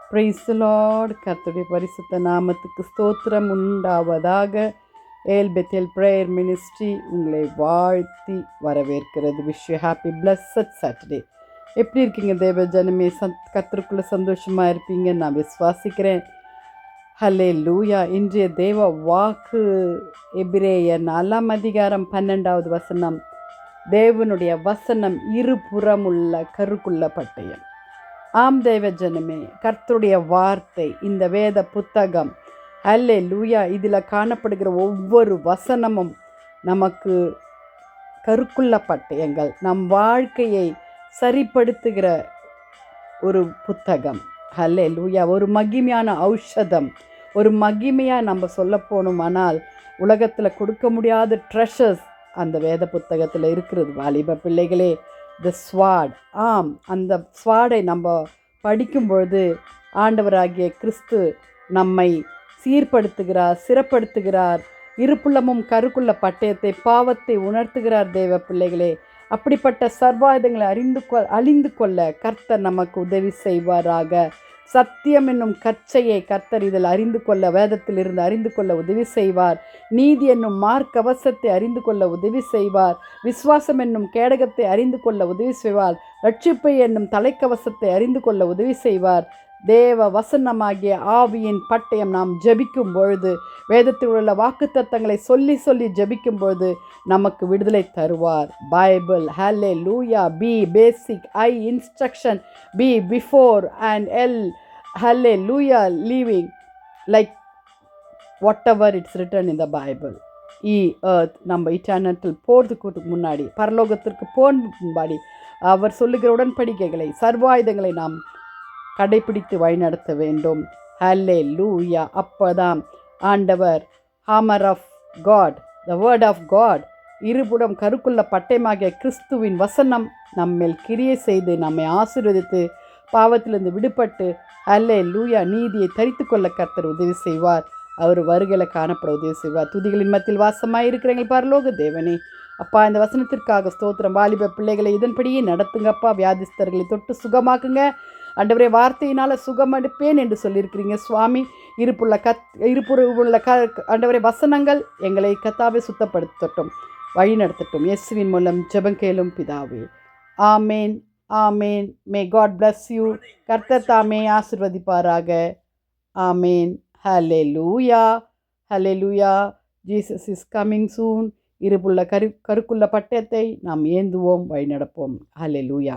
Praise the Lord. கர்த்தருடைய பரிசுத்த நாமத்துக்கு ஸ்தோத்திரம் உண்டாவதாக. ஏல் பெத்தேல் பிரேயர் மினிஸ்ட்ரி உங்களை வாழ்த்தி வரவேற்கிறது. Wish you happy blessed Saturday. எப்படி இருக்கீங்க தேவ ஜனமே? கர்த்தருக்குள்ள சந்தோஷமாக இருப்பீங்க நான் விசுவாசிக்கிறேன். ஹல்லேலூயா. இன்றைய தேவ வாக்கு எபிரேயர் 4:12 தேவனுடைய வசனம் இருபுறமுள்ள கருக்குள்ள பட்டயம். ஆம் தேவ ஜனமே, கர்த்தருடைய வார்த்தை, இந்த வேத புத்தகம், ஹல்லேலூயா, இதில் காணப்படுகிற ஒவ்வொரு வசனமும் நமக்கு கருக்குள்ள பட்டயங்கள், நம் வாழ்க்கையை சரிப்படுத்துகிற ஒரு புத்தகம். ஹல்லேலூயா. ஒரு மகிமையான ஔஷதம், ஒரு மகிமையாக நம்ம சொல்ல போனோமானால் உலகத்தில் கொடுக்க முடியாத ட்ரெஷர்ஸ் அந்த வேத புத்தகத்தில் இருக்கிறது. வாலிப பிள்ளைகளே, த ஸ்வாட். ஆம், அந்த ஸ்வாடை நம்ம படிக்கும்பொழுது ஆண்டவராகிய கிறிஸ்து நம்மை சீர்படுத்துகிறார், சிறப்படுத்துகிறார். இருப்புள்ளமும் கருக்குள்ள பட்டயத்தை, பாவத்தை உணர்த்துகிறார். தேவ பிள்ளைகளே, அப்படிப்பட்ட சர்வாயுதங்களை அழிந்து கொள்ள கர்த்தர் நமக்கு உதவி செய்வாராக. சத்தியம் என்னும் கச்சையை கர்த்தர் இதில் அறிந்து கொள்ள, வேதத்தில் அறிந்து கொள்ள உதவி செய்வார். நீதி என்னும் மார்க்கவசத்தை அறிந்து கொள்ள உதவி செய்வார். விசுவாசம் என்னும் கேடகத்தை அறிந்து கொள்ள உதவி செய்வார். ரட்சிப்பு என்னும் தலைக்கவசத்தை அறிந்து கொள்ள உதவி செய்வார். தேவ வசனமாகிய ஆவியின் பட்டயம் நாம் ஜெபிக்கும் பொழுது, வேதத்தில் உள்ள வாக்குத்தத்தங்களை சொல்லி சொல்லி ஜெபிக்கும் பொழுது நமக்கு விடுதலை தருவார். Bible. Hallelujah. B basic, I instruction, B before and L hallelujah living like whatever it's written in the Bible. Earth நம்ம இட்டர்னல் போகிறதுக்கு முன்னாடி, பரலோகத்திற்கு முன்னாடி அவர் சொல்லுகிற உடன்படிக்கைகளை, சர்வாயுதங்களை நாம் கடைப்பிடித்து வழிநடத்த வேண்டும். ஹல்லேலூயா. அப்போதான் ஆண்டவர் hammer of God, the word of God, இருபுறம் கருக்குள்ள பட்டயமாகிய கிறிஸ்துவின் வசனம் நம்மேல் கிரியை செய்து நம்மை ஆசீர்வதித்து பாவத்திலிருந்து விடுபட்டு ஹல்லேலூயா நீதியை தரித்து கொள்ள கர்த்தர் உதவி செய்வார். அவர் வருகையில் காணப்பட உதவி செய்வார். துதிகளின் மத்தியில் வாசமாக இருக்கிற எங்கள் பரலோக தேவனே, அப்பா, இந்த வசனத்திற்காக ஸ்தோத்திரம். வாலிப பிள்ளைகளை இதன்படியே நடத்துங்கப்பா. வியாதிஸ்தர்களை தொட்டு சுகமாக்குங்க ஆண்டவரே. வார்த்தையினால் சுகம் எடுப்பேன் என்று சொல்லியிருக்கிறீங்க சுவாமி. இருப்புள்ள ஆண்டவரே வசனங்கள் எங்களை கத்தாவே சுத்தப்படுத்தட்டும், வழி நடத்தட்டும். இயேசுவின் மூலம் ஜெபம் கேளும் பிதாவே. Amen, amen. May God bless you. கர்த்தர் தாமே ஆசீர்வதிப்பாராக. Amen. Hallelujah, hallelujah. Jesus is coming soon. இருப்புள்ள கருக்குள்ள பட்டயத்தை நாம் ஏந்துவோம், வழி நடப்போம். ஹல்லேலூயா.